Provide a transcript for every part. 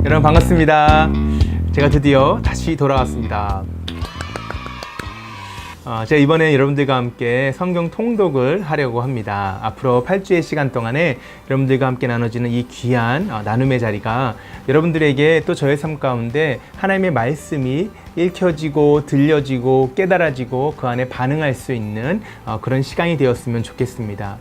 여러분 반갑습니다. 제가 드디어 다시 돌아왔습니다. 제가 이번에 여러분들과 함께 성경 통독을 하려고 합니다. 앞으로 8주의 시간 동안에 여러분들과 함께 나눠지는 이 귀한 나눔의 자리가 여러분들에게 또 저의 삶 가운데 하나님의 말씀이 읽혀지고 들려지고 깨달아지고 그 안에 반응할 수 있는 그런 시간이 되었으면 좋겠습니다.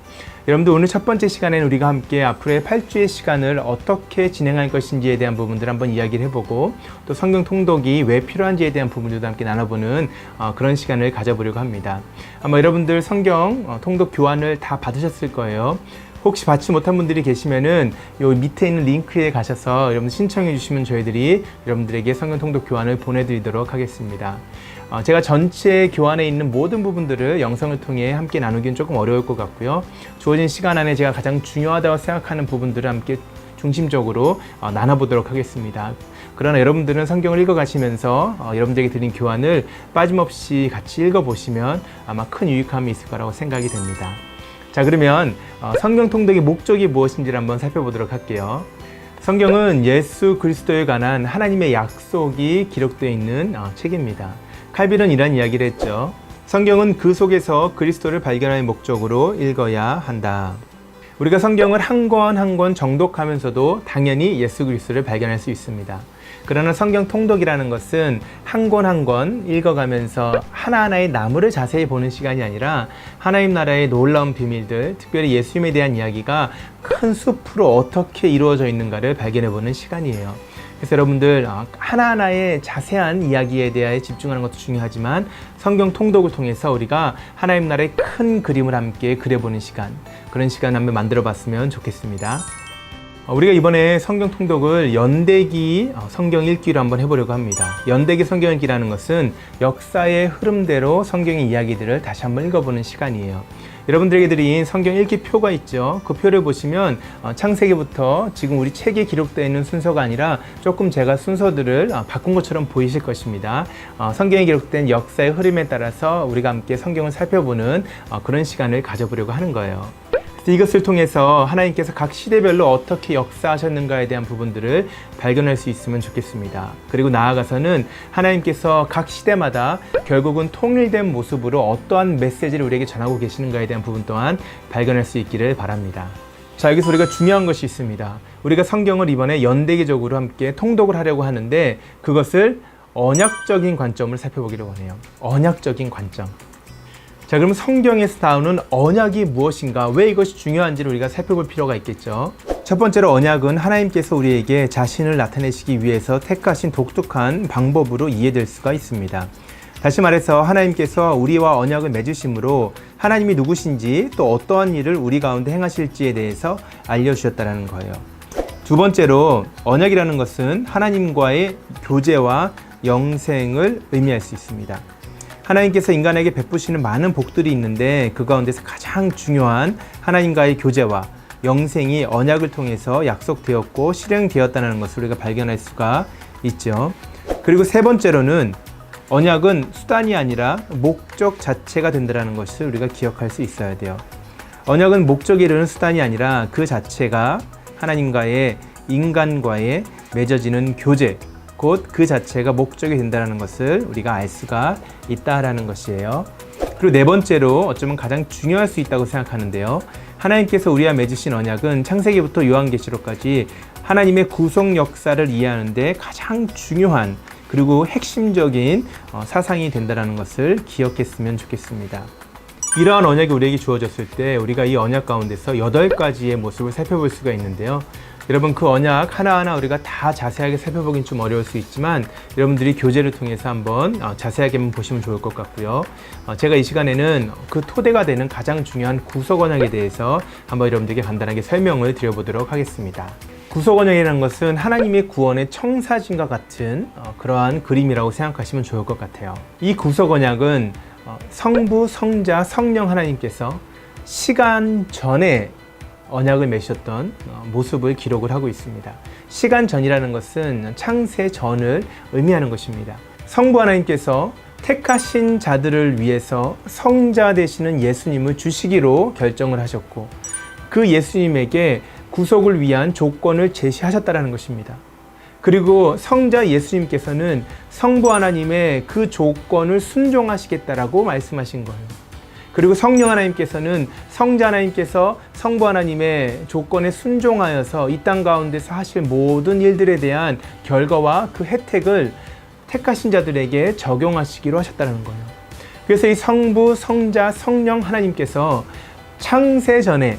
여러분들 오늘 첫 번째 시간에는 우리가 함께 앞으로의 8주의 시간을 어떻게 진행할 것인지에 대한 부분들을 한번 이야기를 해보고 또 성경 통독이 왜 필요한지에 대한 부분들도 함께 나눠보는 그런 시간을 가져보려고 합니다. 아마 여러분들 성경 통독 교환을 다 받으셨을 거예요. 혹시 받지 못한 분들이 계시면은 요 밑에 있는 링크에 가셔서 여러분 신청해 주시면 저희들이 여러분들에게 성경 통독 교환을 보내드리도록 하겠습니다. 제가 전체 교환에 있는 모든 부분들을 영상을 통해 함께 나누기는 조금 어려울 것 같고요. 주어진 시간 안에 제가 가장 중요하다고 생각하는 부분들을 함께 중심적으로 나눠보도록 하겠습니다. 그러나 여러분들은 성경을 읽어가시면서 여러분들에게 드린 교환을 빠짐없이 같이 읽어보시면 아마 큰 유익함이 있을 거라고 생각이 됩니다. 자, 그러면 성경 통독의 목적이 무엇인지를 한번 살펴보도록 할게요. 성경은 예수 그리스도에 관한 하나님의 약속이 기록되어 있는 책입니다. 칼빈은 이런 이야기를 했죠. 성경은 그 속에서 그리스도를 발견할 목적으로 읽어야 한다. 우리가 성경을 한 권 한 권 정독하면서도 당연히 예수 그리스도를 발견할 수 있습니다. 그러나 성경 통독이라는 것은 한 권 한 권 읽어가면서 하나하나의 나무를 자세히 보는 시간이 아니라 하나님 나라의 놀라운 비밀들, 특별히 예수님에 대한 이야기가 큰 숲으로 어떻게 이루어져 있는가를 발견해보는 시간이에요. 그래서 여러분들 하나하나의 자세한 이야기에 대해 집중하는 것도 중요하지만 성경 통독을 통해서 우리가 하나님 나라의 큰 그림을 함께 그려보는 시간, 그런 시간 한번 만들어 봤으면 좋겠습니다. 우리가 이번에 성경 통독을 연대기 성경 읽기로 한번 해보려고 합니다. 연대기 성경 읽기라는 것은 역사의 흐름대로 성경의 이야기들을 다시 한번 읽어보는 시간이에요. 여러분들에게 드린 성경 읽기 표가 있죠. 그 표를 보시면 창세기부터 지금 우리 책에 기록되어 있는 순서가 아니라 조금 제가 순서들을 바꾼 것처럼 보이실 것입니다. 성경에 기록된 역사의 흐름에 따라서 우리가 함께 성경을 살펴보는 그런 시간을 가져보려고 하는 거예요. 이것을 통해서 하나님께서 각 시대별로 어떻게 역사하셨는가에 대한 부분들을 발견할 수 있으면 좋겠습니다. 그리고 나아가서는 하나님께서 각 시대마다 결국은 통일된 모습으로 어떠한 메시지를 우리에게 전하고 계시는가에 대한 부분 또한 발견할 수 있기를 바랍니다. 자, 여기서 우리가 중요한 것이 있습니다. 우리가 성경을 이번에 연대기적으로 함께 통독을 하려고 하는데 그것을 언약적인 관점을 살펴보기로 원해요. 언약적인 관점. 자, 그럼 성경에서 나오는 언약이 무엇인가, 왜 이것이 중요한지를 우리가 살펴볼 필요가 있겠죠. 첫 번째로 언약은 하나님께서 우리에게 자신을 나타내시기 위해서 택하신 독특한 방법으로 이해될 수가 있습니다. 다시 말해서 하나님께서 우리와 언약을 맺으심으로 하나님이 누구신지 또 어떠한 일을 우리 가운데 행하실지에 대해서 알려주셨다는 거예요. 두 번째로 언약이라는 것은 하나님과의 교제와 영생을 의미할 수 있습니다. 하나님께서 인간에게 베푸시는 많은 복들이 있는데 그 가운데서 가장 중요한 하나님과의 교제와 영생이 언약을 통해서 약속되었고 실행되었다는 것을 우리가 발견할 수가 있죠. 그리고 세 번째로는 언약은 수단이 아니라 목적 자체가 된다는 것을 우리가 기억할 수 있어야 돼요. 언약은 목적에 이르는 수단이 아니라 그 자체가 하나님과의 인간과의 맺어지는 교제, 곧 그 자체가 목적이 된다는 것을 우리가 알 수가 있다라는 것이에요. 그리고 네 번째로 어쩌면 가장 중요할 수 있다고 생각하는데요. 하나님께서 우리와 맺으신 언약은 창세기부터 요한계시록까지 하나님의 구속 역사를 이해하는 데 가장 중요한 그리고 핵심적인 사상이 된다는 것을 기억했으면 좋겠습니다. 이러한 언약이 우리에게 주어졌을 때 우리가 이 언약 가운데서 8가지의 모습을 살펴볼 수가 있는데요. 여러분, 그 언약 하나하나 우리가 다 자세하게 살펴보긴 좀 어려울 수 있지만 여러분들이 교재를 통해서 한번 자세하게 한번 보시면 좋을 것 같고요. 제가 이 시간에는 그 토대가 되는 가장 중요한 구속 언약에 대해서 한번 여러분들에게 간단하게 설명을 드려보도록 하겠습니다. 구속 언약이라는 것은 하나님의 구원의 청사진과 같은 그러한 그림이라고 생각하시면 좋을 것 같아요. 이 구속 언약은 성부, 성자, 성령 하나님께서 시간 전에 언약을 맺으셨던 모습을 기록을 하고 있습니다. 시간 전이라는 것은 창세 전을 의미하는 것입니다. 성부 하나님께서 택하신 자들을 위해서 성자 되시는 예수님을 주시기로 결정을 하셨고 그 예수님에게 구속을 위한 조건을 제시하셨다는 것입니다. 그리고 성자 예수님께서는 성부 하나님의 그 조건을 순종하시겠다라고 말씀하신 거예요. 그리고 성령 하나님께서는 성자 하나님께서 성부 하나님의 조건에 순종하여서 이 땅 가운데서 하실 모든 일들에 대한 결과와 그 혜택을 택하신 자들에게 적용하시기로 하셨다는 거예요. 그래서 이 성부, 성자, 성령 하나님께서 창세 전에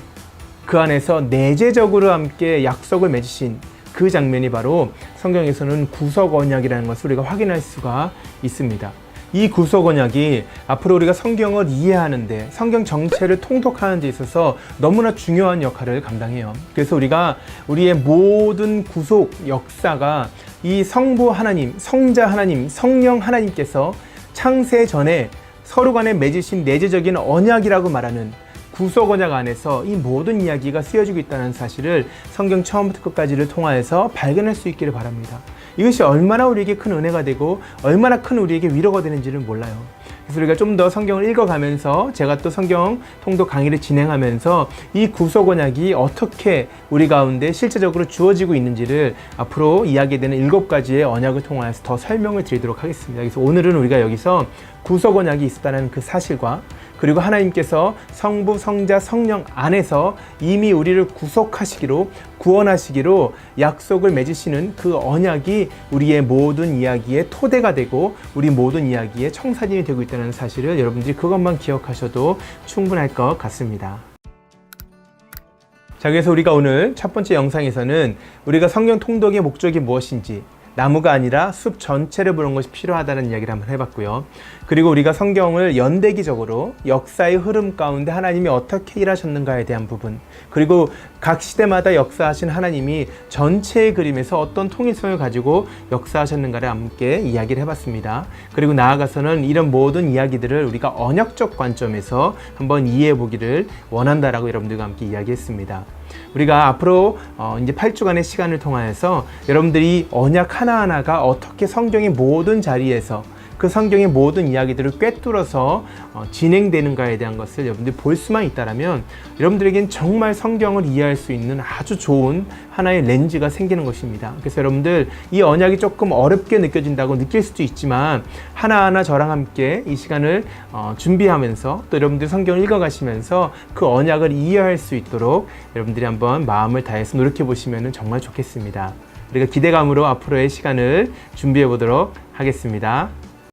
그 안에서 내재적으로 함께 약속을 맺으신 그 장면이 바로 성경에서는 구속 언약이라는 것을 우리가 확인할 수가 있습니다. 이 구속 언약이 앞으로 우리가 성경을 이해하는데, 성경 전체를 통독하는 데 있어서 너무나 중요한 역할을 감당해요. 그래서 우리가 우리의 모든 구속 역사가 이 성부 하나님, 성자 하나님, 성령 하나님께서 창세 전에 서로 간에 맺으신 내재적인 언약이라고 말하는 구속 언약 안에서 이 모든 이야기가 쓰여지고 있다는 사실을 성경 처음부터 끝까지를 통하여서 발견할 수 있기를 바랍니다. 이것이 얼마나 우리에게 큰 은혜가 되고 얼마나 큰 우리에게 위로가 되는지는 몰라요. 그래서 우리가 좀 더 성경을 읽어가면서, 제가 또 성경 통독 강의를 진행하면서 이 구속 언약이 어떻게 우리 가운데 실제적으로 주어지고 있는지를 앞으로 이야기되는 7가지의 언약을 통해서 더 설명을 드리도록 하겠습니다. 그래서 오늘은 우리가 여기서 구속 언약이 있었다는 그 사실과, 그리고 하나님께서 성부, 성자, 성령 안에서 이미 우리를 구속하시기로, 구원하시기로 약속을 맺으시는 그 언약이 우리의 모든 이야기의 토대가 되고 우리 모든 이야기의 청사진이 되고 있다는 사실을 여러분들이 그것만 기억하셔도 충분할 것 같습니다. 자, 그래서 우리가 오늘 첫 번째 영상에서는 우리가 성경 통독의 목적이 무엇인지, 나무가 아니라 숲 전체를 보는 것이 필요하다는 이야기를 한번 해봤고요. 그리고 우리가 성경을 연대기적으로 역사의 흐름 가운데 하나님이 어떻게 일하셨는가에 대한 부분, 그리고 각 시대마다 역사하신 하나님이 전체의 그림에서 어떤 통일성을 가지고 역사하셨는가를 함께 이야기를 해봤습니다. 그리고 나아가서는 이런 모든 이야기들을 우리가 언약적 관점에서 한번 이해해 보기를 원한다라고 여러분들과 함께 이야기했습니다. 우리가 앞으로 이제 8주간의 시간을 통하여서 여러분들이 언약 하나하나가 어떻게 성경의 모든 자리에서 그 성경의 모든 이야기들을 꿰뚫어서 진행되는가에 대한 것을 여러분들이 볼 수만 있다면 여러분들에겐 정말 성경을 이해할 수 있는 아주 좋은 하나의 렌즈가 생기는 것입니다. 그래서 여러분들 이 언약이 조금 어렵게 느껴진다고 느낄 수도 있지만 하나하나 저랑 함께 이 시간을 준비하면서 또 여러분들 성경을 읽어가시면서 그 언약을 이해할 수 있도록 여러분들이 한번 마음을 다해서 노력해 보시면 정말 좋겠습니다. 우리가 기대감으로 앞으로의 시간을 준비해 보도록 하겠습니다.